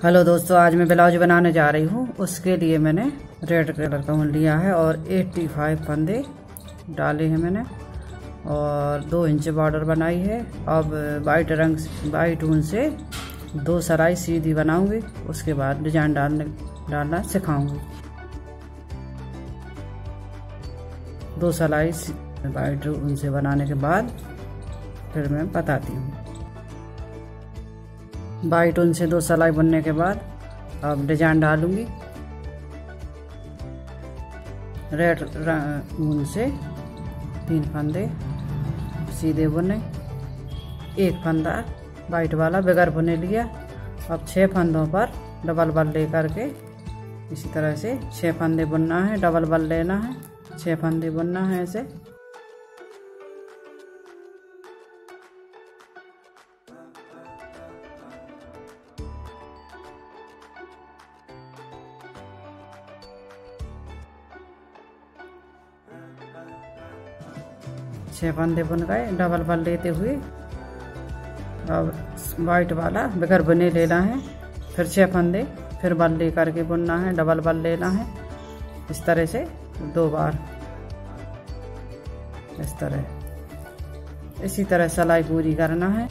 Hello दोस्तों, आज मैं ब्लाउज बनाने जा रही हूँ। उसके लिए मैंने रेड कलर का ऊन लिया है और 85 फंदे डाले हैं मैंने और 2 इंच बॉर्डर बनाई है। अब वाइट ऊन से 2 सराई सीधी बनाऊंगी, उसके बाद डिजाइन डालना सिखाऊंगी। 2 सलाई वाइट ऊन से बनाने के बाद फिर मैं बताती हूँ। वाइट ऊन से 2 सलाई बुनने के बाद अब डिजाइन डालूंगी। रेड ऊन से 3 फंदे सीधे बुने, 1 फंदा वाइट वाला बगैर बुने लिया। अब 6 फंदों पर डबल बल लेकर के इसी तरह से 6 फंदे बुनना है, डबल बल लेना है, 6 फंदे बुनना है ऐसे। छह फंदे बुन गए डबल बल लेते हुए। अब वाइट वाला बगैर बुने लेना है, फिर 6 फंदे फिर बल ले करके बुनना है, डबल बल लेना है। इस तरह से 2 बार, इस तरह इसी तरह सिलाई पूरी करना है।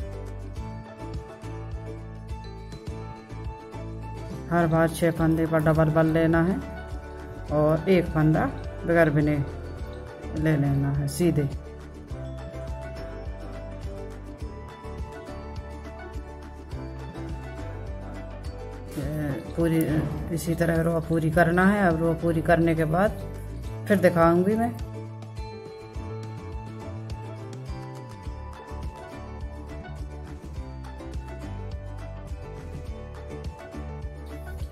हर बार 6 फंदे पर डबल बल लेना है और 1 फंदा बगैर बुने ले लेना है सीधे। पूरी इसी तरह रो पूरी करना है। अब रो पूरी करने के बाद फिर दिखाऊंगी मैं।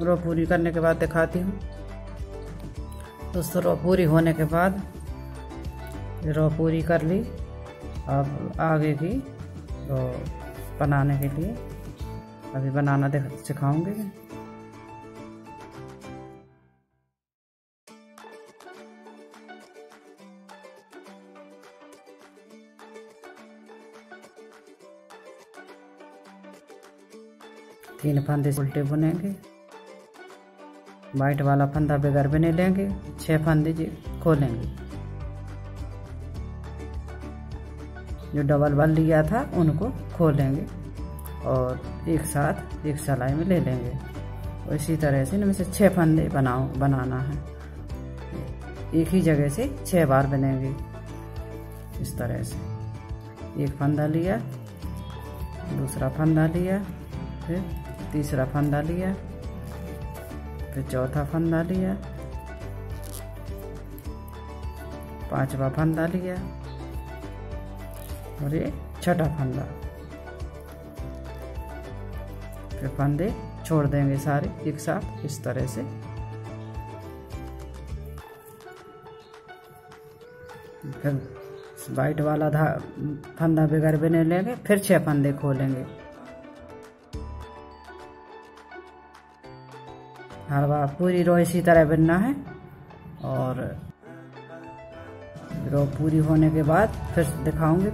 रो पूरी करने के बाद दिखाती हूँ दोस्तों। रो पूरी होने के बाद रो पूरी कर ली। अब आगे की रो बनाने के लिए अभी बनाना सिखाऊंगी मैं। तीन फंदे उल्टे बुनेंगे, वाइट वाला फंदा बगैर बुने लेंगे, 6 फंदे खोलेंगे। जो डबल बल लिया था उनको खोलेंगे और एक साथ एक सिलाई में ले लेंगे। और इसी तरह से इनमें से 6 फंदे बनाना है। एक ही जगह से 6 बार बनेंगे इस तरह से। एक फंदा लिया, दूसरा फंदा लिया, फिर तीसरा फंदा लिया, फिर चौथा फंदा लिया, 5वां फंदा लिया और ये 6ठा फंदा। फिर फंदे छोड़ देंगे सारे एक साथ इस तरह से। फिर वाइट वाला फंदा बगैर बुने लेंगे, फिर 6 फंदे खोलेंगे। हर बार पूरी रो इसी तरह बुनना है और रो पूरी होने के बाद फिर दिखाऊंगी।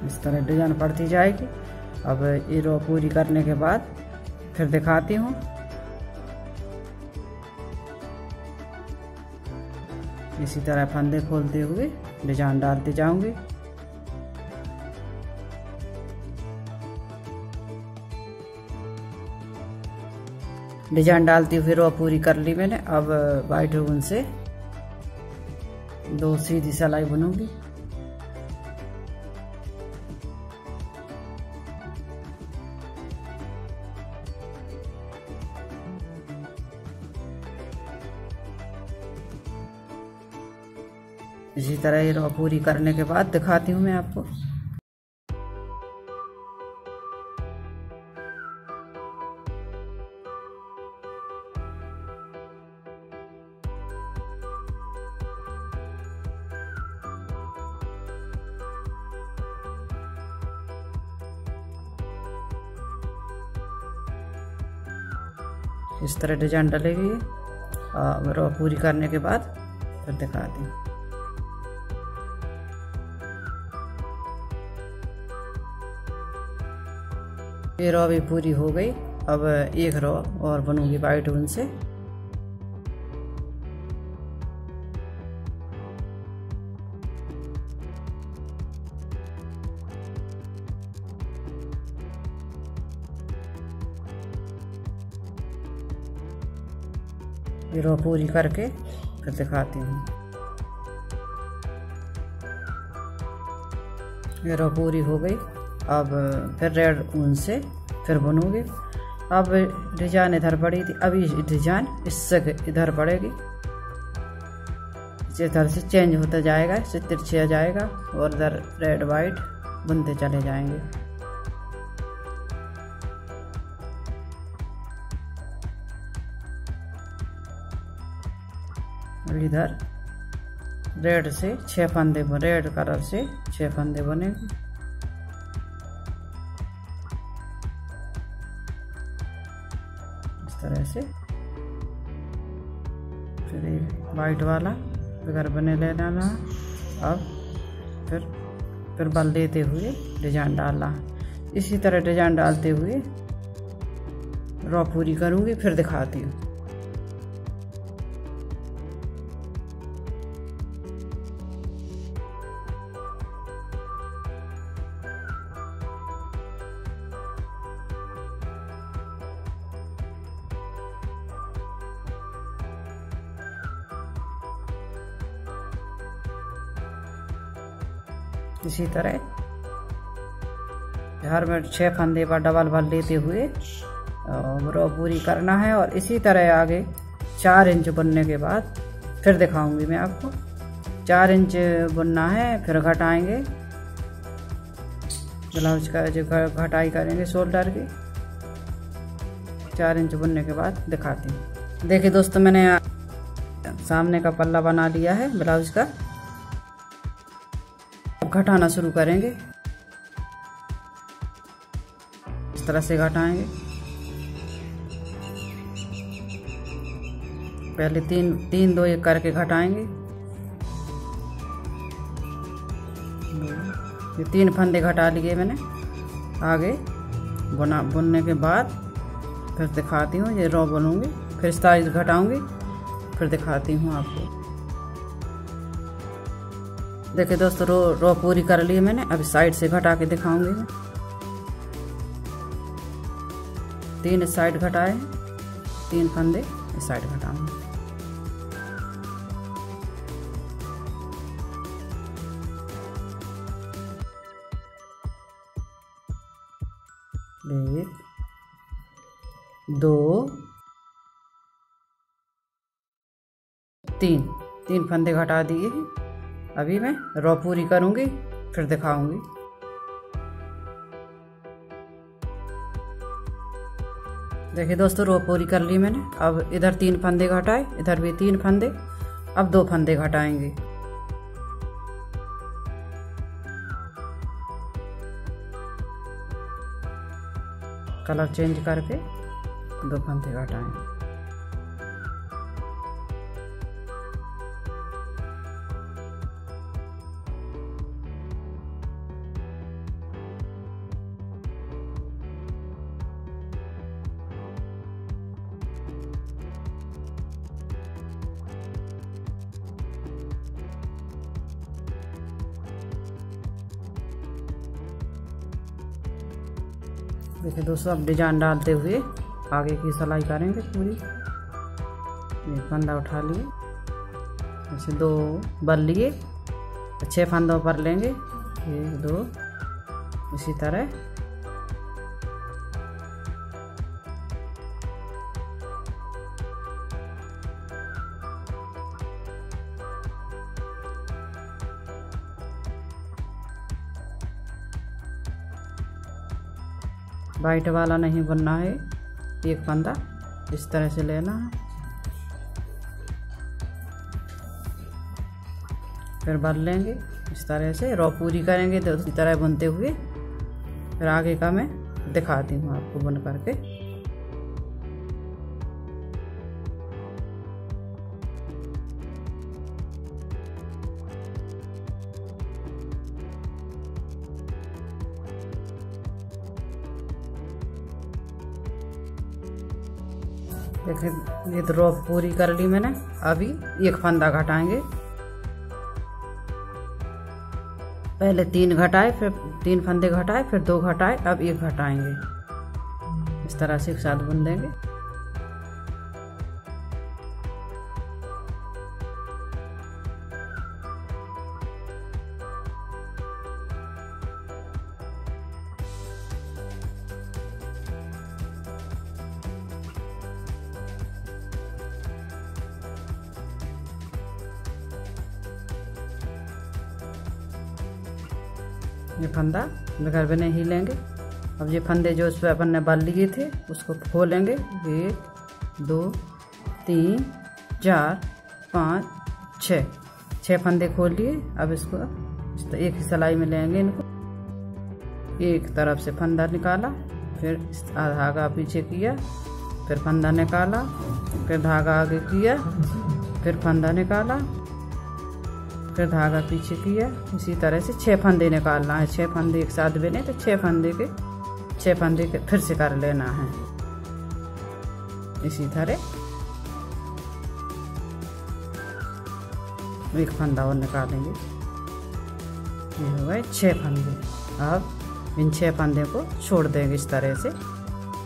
इस तरह डिजाइन पड़ती जाएगी। अब ये रो पूरी करने के बाद फिर दिखाती हूँ। इसी तरह फंदे खोलते हुए डिजाइन डालती जाऊंगी। डिजाइन डालती हुई रो पूरी कर ली मैंने। अब वाइट ऊन से 2 सीधी सिलाई बुनूंगी। इसी तरह ये रो पूरी करने के बाद दिखाती हूँ मैं आपको। इस तरह डिजाइन डलेगी और रो पूरी करने के बाद फिर दिखाती हूँ। ये रो भी पूरी हो गई। अब एक रो और बनूंगी वाइट ऊन से। ये रो पूरी करके फिर दिखाती हूँ। ये रो पूरी हो गई। अब फिर रेड ऊन से फिर बुनूंगी। अब डिजाइन इधर पड़ी थी, अभी डिजाइन इससे इधर पड़ेगी। इधर से चेंज होता जाएगा, इससे तिरछा जाएगा और इधर रेड वाइट बुनते चले जाएंगे। इधर रेड से 6 फंदे, रेड कलर से 6 फंदे बनेंगे। इस तरह से फिर एक वाइट वाला अगर बने लेना है। अब फिर बल देते हुए डिजाइन डालना है। इसी तरह डिजाइन डालते हुए रो पूरी करूँगी, फिर दिखाती हूँ। इसी तरह हर में 6 फंदे पर डबल बल लेते हुए रो पूरी करना है। और इसी तरह आगे 4 इंच बुनने के बाद फिर दिखाऊंगी मैं आपको। 4 इंच बुनना है, फिर घटाएंगे ब्लाउज का, जो घटाई करेंगे शोल्डर की। 4 इंच बुनने के बाद दिखाती हूँ। देखिए दोस्तों, मैंने सामने का पल्ला बना लिया है ब्लाउज का। घटाना शुरू करेंगे। इस तरह से घटाएंगे। पहले 3 2 1 करके घटाएंगे। ये 3 फंदे घटा लिए मैंने। आगे बुनने के बाद फिर दिखाती हूँ। ये रो बुनूंगी, फिर साइज घटाऊंगी, फिर दिखाती हूँ आपको। देखिए दोस्तों, रो पूरी कर ली मैंने। अभी साइड से घटा के दिखाऊंगी मैं। 3 इस साइड घटाए, 3 फंदे इस साइड घटाऊंगी। एक 2 3 फंदे घटा दिए हैं। अभी मैं रो पूरी करूंगी, फिर दिखाऊंगी। देखिए दोस्तों, रो पूरी कर ली मैंने। अब इधर 3 फंदे घटाए, इधर भी 3 फंदे। अब 2 फंदे घटाएंगे। कलर चेंज करके 2 फंदे घटाएंगे। देखिए दोस्तों, अब डिजाइन डालते हुए आगे की सिलाई करेंगे पूरी। ये फंदा उठा लिए, ऐसे 2 बल लिए, 6 फंदों पर लेंगे। 1 2 इसी तरह वाइट वाला नहीं बुनना है। एक फंदा इस तरह से लेना है, फिर बल लेंगे इस तरह से। रो पूरी करेंगे तो इसी तरह बुनते हुए फिर आगे का मैं दिखाती हूँ आपको बुन करके। देखिए ये तो रॉ पूरी कर ली मैंने। अभी एक फंदा घटाएंगे। पहले 3 घटाए, फिर 3 फंदे घटाए, फिर 2 घटाए, अब 1 घटाएंगे। इस तरह से एक साथ बुन देंगे। ये फंदा बगैर बने ही लेंगे। अब ये फंदे जो उस पर अपन ने बाल लिए थे उसको खोलेंगे। 1 2 3 4 5 6 फंदे खोल लिए। अब इसको एक ही सिलाई में लेंगे इनको। एक तरफ से फंदा निकाला, फिर धागा पीछे किया, फिर फंदा निकाला, फिर धागा आगे किया, फिर फंदा निकाला, फिर धागा पीछे किया। इसी तरह से 6 फंदे निकालना है। 6 फंदे एक साथ बने तो 6 फंदे के फिर से कर लेना है। इसी तरह एक फंदा और निकालेंगे। ये हो गए 6 फंदे। अब इन 6 फंदे को छोड़ देंगे इस तरह से।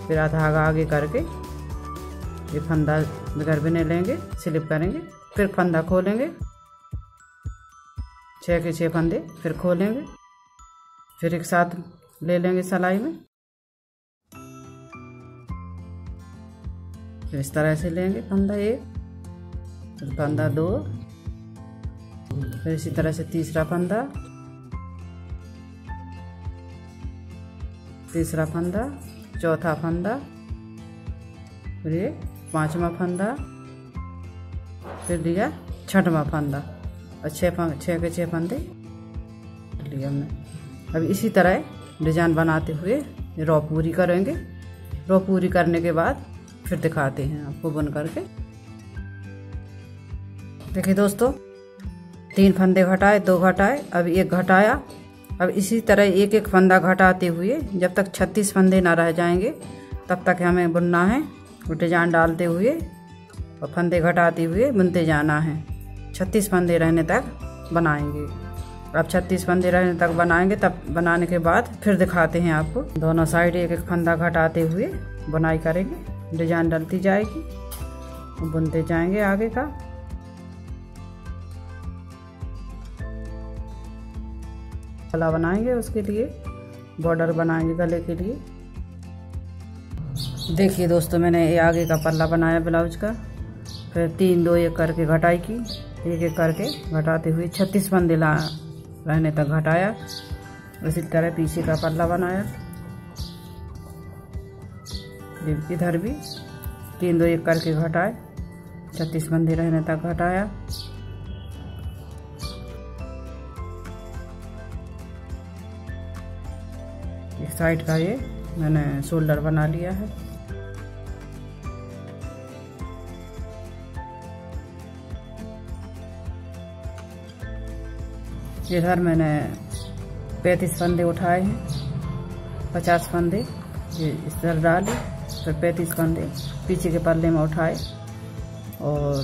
फिर धागा आगे करके ये फंदा बगैर बने लेंगे, स्लिप करेंगे, फिर फंदा खोलेंगे। 6 के 6 फंदे फिर खोलेंगे, फिर एक साथ ले लेंगे सिलाई में। फिर इस तरह से लेंगे फंदा 1, फिर फंदा 2, फिर इसी तरह से तीसरा फंदा, चौथा फंदा, फिर ये 5वां फंदा, फिर लिया 6वां फंदा और 6 के 6 फंदे लिए हमने। अब इसी तरह डिजाइन बनाते हुए रॉ पूरी करेंगे। रॉ पूरी करने के बाद फिर दिखाते हैं आपको बुन करके। देखिए दोस्तों, 3 फंदे घटाए, 2 घटाए, अब 1 घटाया। अब इसी तरह एक एक फंदा घटाते हुए जब तक 36 फंदे ना रह जाएंगे तब तक हमें बुनना है। डिजाइन डालते हुए और फंदे घटाते हुए बुनते जाना है। 36 फंदे रहने तक बनाएंगे। अब 36 फंदे रहने तक बनाएंगे। तब बनाने के बाद फिर दिखाते हैं आपको। दोनों साइड एक एक फंदा घटाते हुए बुनाई करेंगे। डिजाइन डलती जाएगी, बुनते जाएंगे आगे का। गला बनाएंगे, उसके लिए बॉर्डर बनाएंगे गले के लिए। देखिए दोस्तों, मैंने ये आगे का पल्ला बनाया ब्लाउज का। फिर 3 2 1 करके घटाई की, एक एक करके घटाते हुए 36 फंदे रहने तक घटाया। इसी तरह पीछे का पल्ला बनाया। इधर भी 3 2 1 करके घटाए, 36 फंदे रहने तक घटाया। एक साइड का ये मैंने शोल्डर बना लिया है। इधर मैंने 35 फंदे उठाए हैं। 50 फंदे ये इस तरह डाले, फिर 35 फंदे पीछे के पल्ले में उठाए और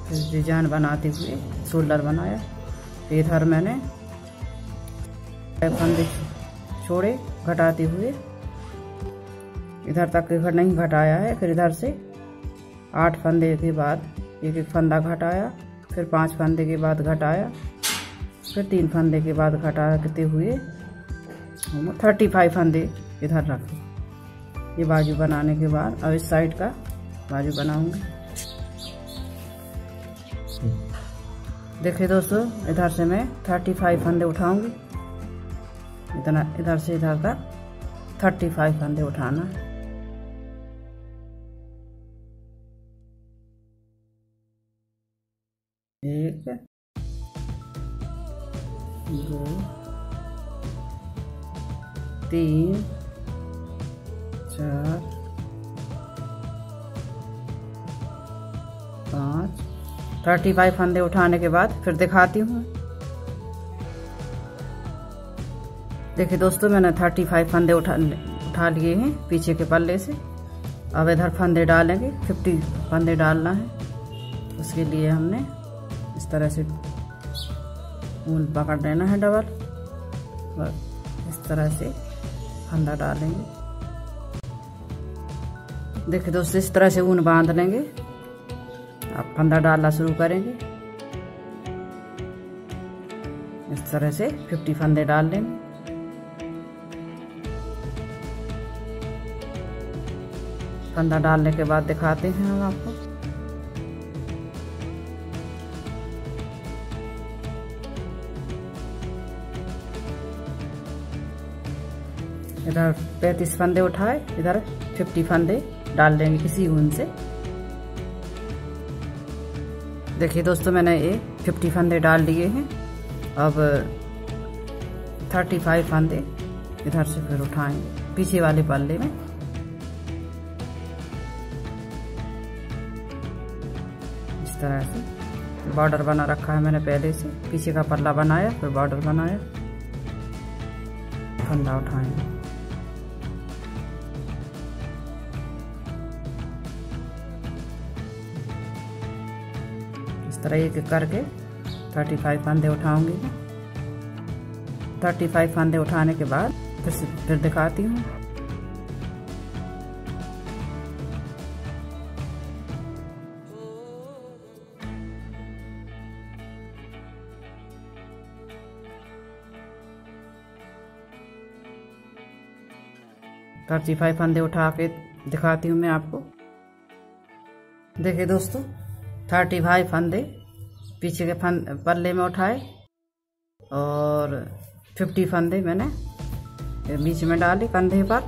फिर डिजाइन बनाते हुए शोल्डर बनाया। इधर मैंने फंदे छोड़े घटाते हुए, इधर तक नहीं घटाया है। फिर इधर से 8 फंदे के बाद एक एक फंदा घटाया, फिर 5 फंदे के बाद घटाया, फिर 3 फंदे के बाद घटाते हुए 35 फंदे इधर रखे। ये बाजू बनाने के बाद अब इस साइड का बाजू बनाऊंगी। देखिए दोस्तों, इधर से मैं 35 फंदे उठाऊंगी। इतना इधर से इधर तक 35 फंदे उठाना है। एक, 2 3 4 5 35 फंदे उठाने के बाद फिर दिखाती हूँ। देखिए दोस्तों, मैंने 35 फंदे उठा लिए हैं पीछे के पल्ले से। अब इधर फंदे डालेंगे, 50 फंदे डालना है। उसके लिए हमने इस तरह से ऊन पकड़ लेना है डबल, और इस तरह से फंदा डालेंगे। देखिए दोस्तों, इस तरह से ऊन बांध लेंगे। अब फंदा डालना शुरू करेंगे। इस तरह से 50 फंदे डाल लेंगे। फंदा डालने के बाद दिखाते हैं हम आपको। इधर 35 फंदे उठाए, इधर 50 फंदे डाल देंगे किसी ऊन से। देखिए दोस्तों, मैंने ये 50 फंदे डाल लिए हैं। अब 35 फंदे इधर से फिर उठाएंगे पीछे वाले पल्ले में। इस तरह से बॉर्डर बना रखा है मैंने पहले से। पीछे का पल्ला बनाया, फिर बॉर्डर बनाया, फंदा उठाएंगे। इस तरह एक करके 35 फंदे उठाऊंगी मैं। 35 फंदे उठाने के बाद फिर दिखाती हूँ। थर्टी 35 फंदे उठा के दिखाती हूँ मैं आपको। देखिए दोस्तों, 35 फंदे पीछे के पल्ले में उठाए और 50 फंदे मैंने बीच में डाले कंधे पर,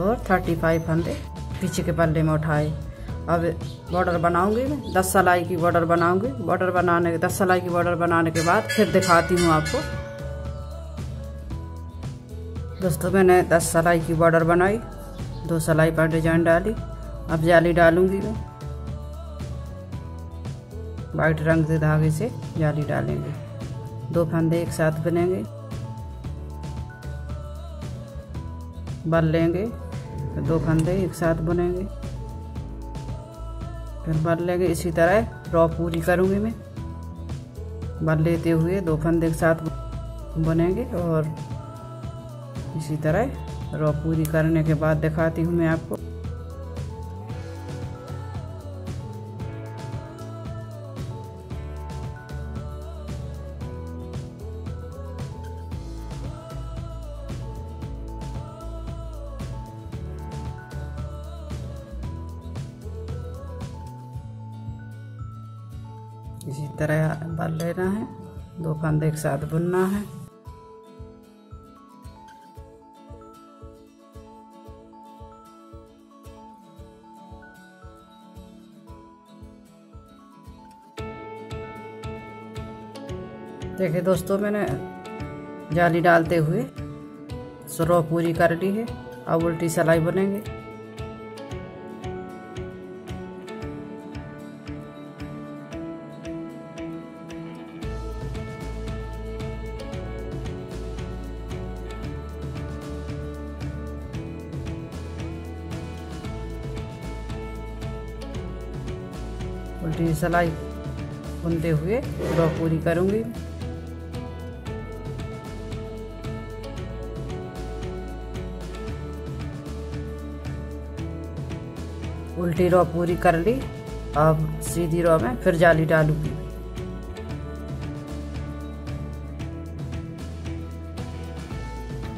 और 35 फंदे पीछे के पल्ले में उठाए। अब बॉर्डर बनाऊंगी मैं, 10 सिलाई की बॉर्डर बनाऊंगी। 10 सिलाई की बॉर्डर बनाने के बाद फिर दिखाती हूँ आपको। दोस्तों, मैंने 10 सिलाई की बॉर्डर बनाई, 2 सिलाई पर डिजाइन डाली। अब जाली डालूंगी मैं। वाइट रंग के धागे से जाली डालेंगे। 2 फंदे एक साथ बनेंगे, बन लेंगे। 2 फंदे एक साथ बुनेंगे, फिर बन लेंगे। इसी तरह रॉ पूरी करूंगी मैं। बन लेते हुए 2 फंदे एक साथ बुनेंगे, और इसी तरह रॉ पूरी करने के बाद दिखाती हूँ मैं आपको। इसी तरह बन लेना है, 2 फंदे एक साथ बुनना है। देखिए दोस्तों, मैंने जाली डालते हुए रॉ पूरी कर ली है। अब उल्टी सिलाई बुनेंगे। उल्टी सिलाई बुनते हुए रॉ पूरी करूंगी। उल्टी रॉ पूरी कर ली। अब सीधी रॉ में फिर जाली डालूंगी।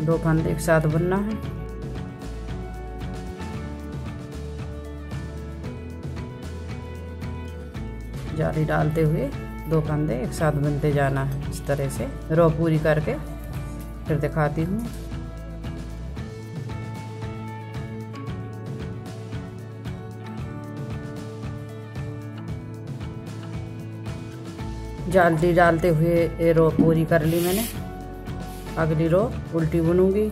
दो फंदे एक साथ बुनना है। जाली डालते हुए 2 फंदे एक साथ बुनते जाना है। इस तरह से रॉ पूरी करके फिर दिखाती हूँ। जाली डालते हुए ये रो पूरी कर ली मैंने। अगली रो उल्टी बुनूंगी।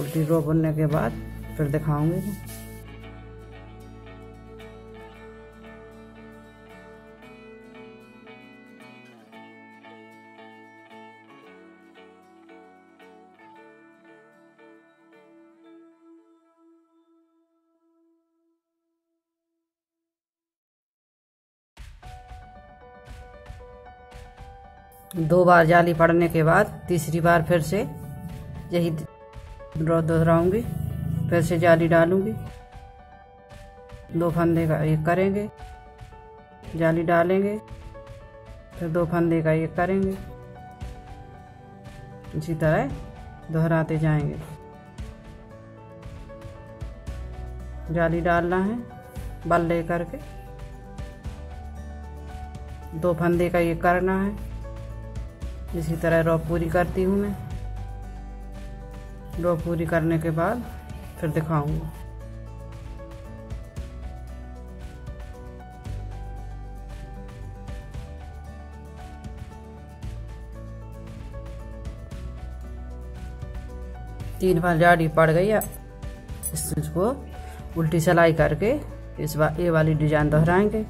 उल्टी रो बुनने के बाद फिर दिखाऊंगी। 2 बार जाली पड़ने के बाद तीसरी बार फिर से यही दोहराऊंगी, फिर से जाली डालूंगी, 2 फंदे का एक करेंगे, जाली डालेंगे, फिर 2 फंदे का एक करेंगे। इसी तरह दोहराते जाएंगे। जाली डालना है बल ले करके, 2 फंदे का ये करना है। इसी तरह रो पूरी करती हूँ मैं। रो पूरी करने के बाद फिर दिखाऊंगी। तीन बार जाली पड़ गई है, इसको उल्टी सिलाई करके इस बार ये वाली डिजाइन दोहराएंगे,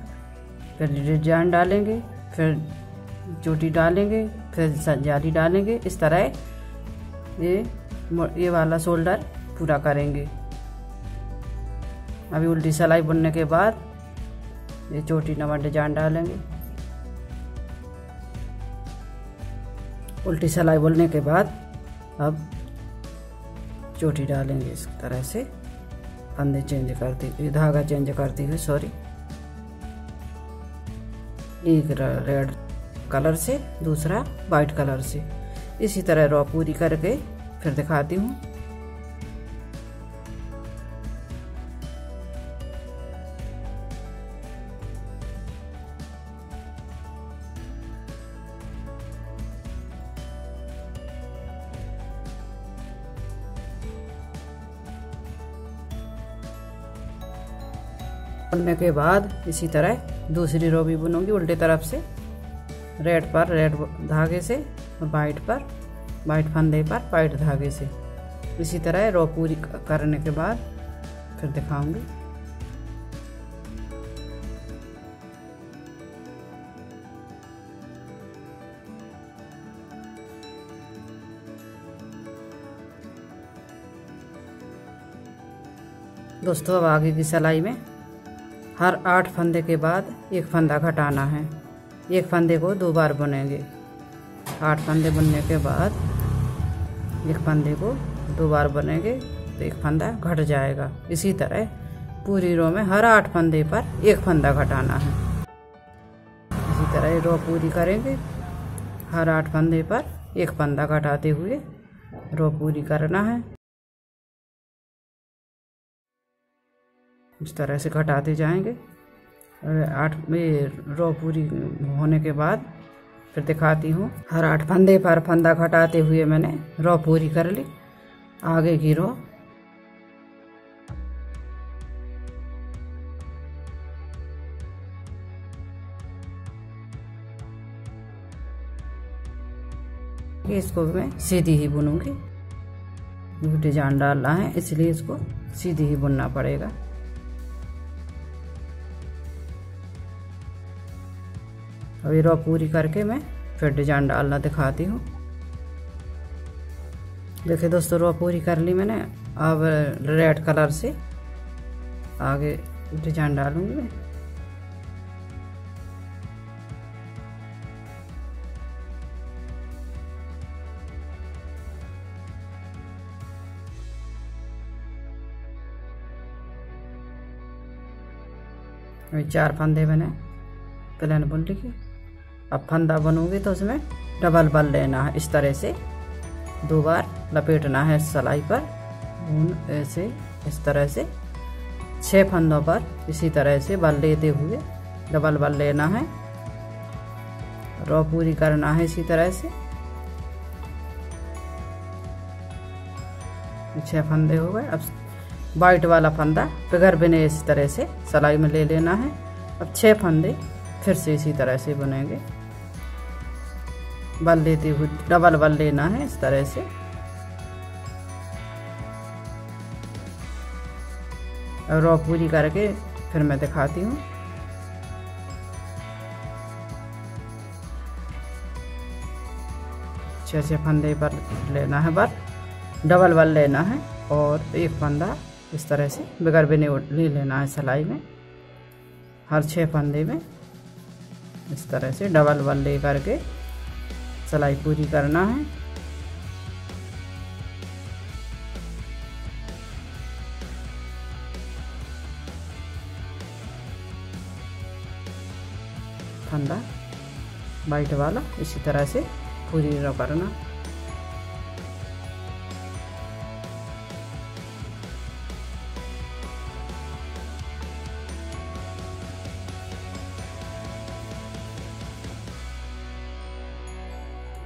फिर डिजाइन डालेंगे, फिर चोटी डालेंगे, फिर जाली डालेंगे। इस तरह ये वाला शोल्डर पूरा करेंगे। अभी उल्टी सिलाई बुनने के बाद ये चोटी नंबर डिजाइन डालेंगे। उल्टी सिलाई बुनने के बाद अब चोटी डालेंगे। इस तरह से फंदे चेंज करती, धागा चेंज करती हुई, सॉरी, एक रेड कलर से दूसरा वाइट कलर से। इसी तरह रो पूरी करके फिर दिखाती हूँ। बुनने के बाद इसी तरह दूसरी रो भी बुनूंगी उल्टे तरफ से, रेड पर रेड धागे से और वाइट पर वाइट फंदे पर वाइट धागे से। इसी तरह रो पूरी करने के बाद फिर दिखाऊंगी। दोस्तों अब आगे की सिलाई में हर 8 फंदे के बाद एक फंदा घटाना है। एक फंदे को 2 बार बुनेंगे। 8 फंदे बुनने के बाद एक फंदे को 2 बार बुनेंगे तो एक फंदा घट जाएगा। इसी तरह पूरी रो में हर 8 फंदे पर एक फंदा घटाना है। इसी तरह रो पूरी करेंगे। हर 8 फंदे पर एक फंदा घटाते हुए रो पूरी करना है। इस तरह से घटाते जाएंगे। 8 में रो पूरी होने के बाद फिर दिखाती हूँ। हर 8 फंदे पर फंदा घटाते हुए मैंने रो पूरी कर ली। आगे की रो इसको मैं सीधी ही बुनूंगी। डिजाइन डालना है इसलिए इसको सीधी ही बुनना पड़ेगा। अभी रो पूरी करके मैं फिर डिजाइन डालना दिखाती हूँ। देखिए दोस्तों रो पूरी कर ली मैंने। अब रेड कलर से आगे डिजाइन डालूंगी मैं। अभी 4 फंदे मैंने प्लेन बुन लिए। अब फंदा बनूंगी तो उसमें डबल बल लेना है। इस तरह से 2 बार लपेटना है सिलाई पर। ऐसे इस तरह से 6 फंदों पर इसी तरह से बल लेते हुए डबल बल लेना है। रो पूरी करना है इसी तरह से। 6 फंदे हो गए। अब वाइट वाला फंदा बगैर बिने इस तरह से सिलाई में ले लेना है। अब 6 फंदे फिर से इसी तरह से बुनेंगे। बल लेते हुए डबल बल लेना है इस तरह से। और रो पूरी करके फिर मैं दिखाती हूँ। छह फंदे पर लेना है बल, डबल बल लेना है और एक फंदा इस तरह से बगैर बिने ले लेना है सिलाई में। हर 6 फंदे में इस तरह से डबल बल ले करके सिलाई पूरी करना है। फंदा वाइट वाला इसी तरह से पूरी रो करना।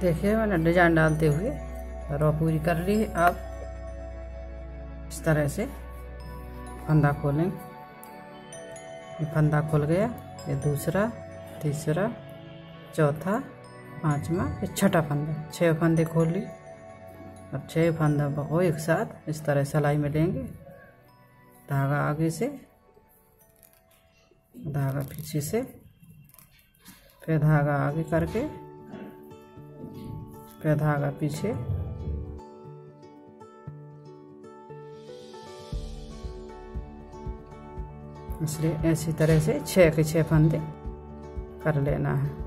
देखिए मैंने डिजाइन डालते हुए रो पूरी कर ली है। अब इस तरह से फंदा खोलें। ये फंदा खुल गया, ये दूसरा, तीसरा, चौथा, पांचवा, ये छठा फंदा। 6 फंदे खोल ली। अब 6 फंदा को एक साथ इस तरह सिलाई में लेंगे। धागा आगे से, धागा पीछे से, फिर धागा आगे करके, फिर धागा पीछे, इसलिए ऐसी तरह से 6 के 6 फंदे कर लेना है।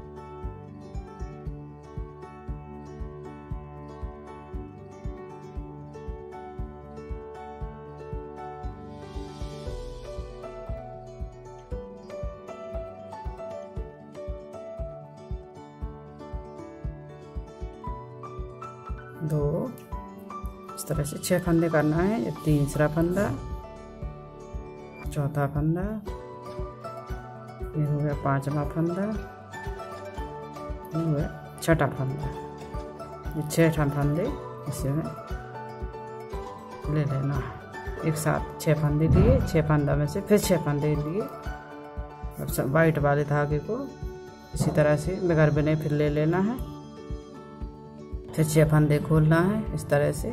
दो इस तरह से 6 फंदे करना है। ये तीसरा फंदा, चौथा फंदा, ये हो गया 5वां फंदा, ये हो गया 6ठा फंदा। ये 6 फंदे इसमें ले लेना है। एक साथ 6 फंदे लिए, 6 फंदा में से फिर 6 फंदे लिए। अब सब वाइट वाले धागे को इसी तरह से बगैर बने फिर ले लेना है। फिर 6 फंदे खोलना है इस तरह से।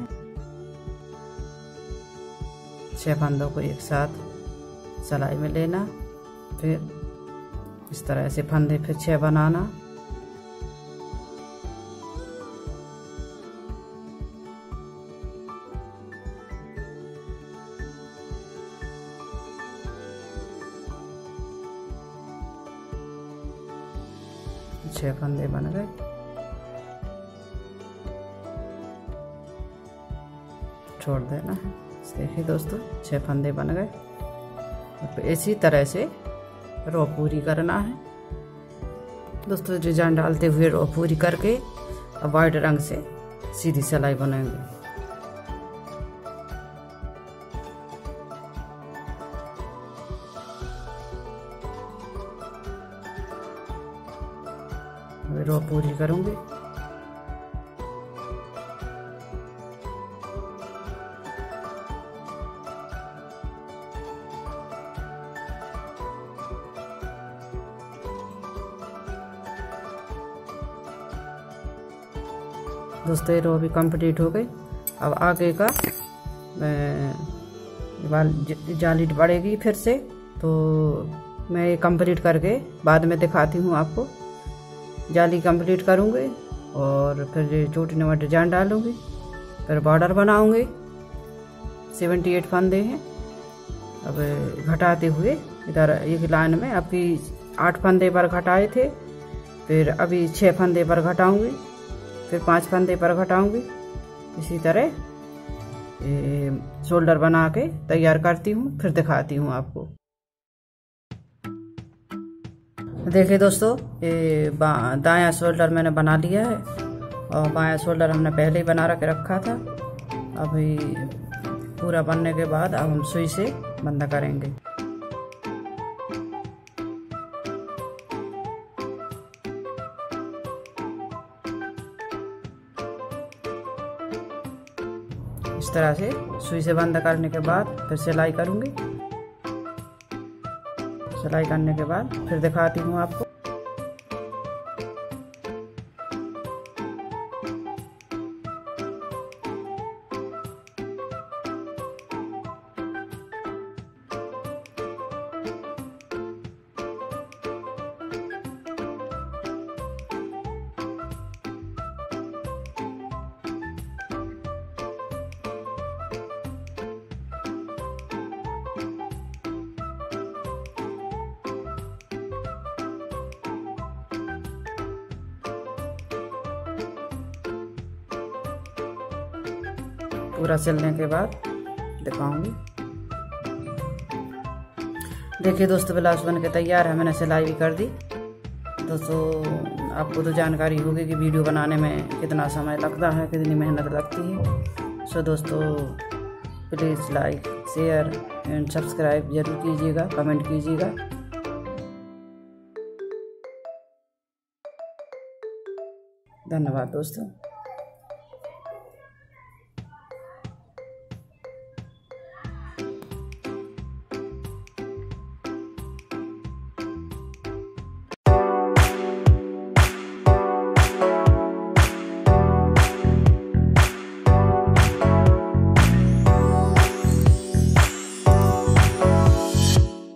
6 फंदों को एक साथ सिलाई में लेना, फिर इस तरह से फंदे फिर 6 बनाना। छह फंदे बन गए। छोड़ देना है। देखिए दोस्तों 6 फंदे बन गए। इसी तरह से रो पूरी करना है दोस्तों। डिजाइन डालते हुए रो पूरी करके अब वाइट रंग से सीधी सिलाई बनाएंगे। रो पूरी करूंगी। दोस्तों ये रो भी कंप्लीट हो गई। अब आगे का जाली बढ़ेगी फिर से, तो मैं ये कंप्लीट करके बाद में दिखाती हूँ आपको। जाली कंप्लीट करूँगी और फिर ये चोटी नंबर डिजाइन डालूँगी, फिर बॉर्डर बनाऊँगी। 78 फंदे हैं। अब घटाते हुए इधर एक लाइन में अभी 8 फंदे पर घटाए थे, फिर अभी 6 फंदे पर घटाऊँगी, फिर 5 फंदे पर घटाऊंगी। इसी तरह शोल्डर बना के तैयार करती हूँ, फिर दिखाती हूँ आपको। देखिए दोस्तों ये दायां शोल्डर मैंने बना लिया है और बायां शोल्डर हमने पहले ही बना के रखा था। अभी पूरा बनने के बाद अब हम सुई से बंधा करेंगे। इस तरह से सुई से बंद करने के बाद फिर सिलाई करूंगी। सिलाई करने के बाद फिर दिखाती हूँ आपको। पूरा सिलने के बाद दिखाऊंगी। देखिए दोस्तों, ब्लाउज बन के तैयार है, मैंने सिलाई भी कर दी। दोस्तों आपको तो जानकारी होगी कि वीडियो बनाने में कितना समय लगता है, कितनी मेहनत लगती है। सो दोस्तों please like, share and subscribe ज़रूर कीजिएगा, कमेंट कीजिएगा। धन्यवाद दोस्तों।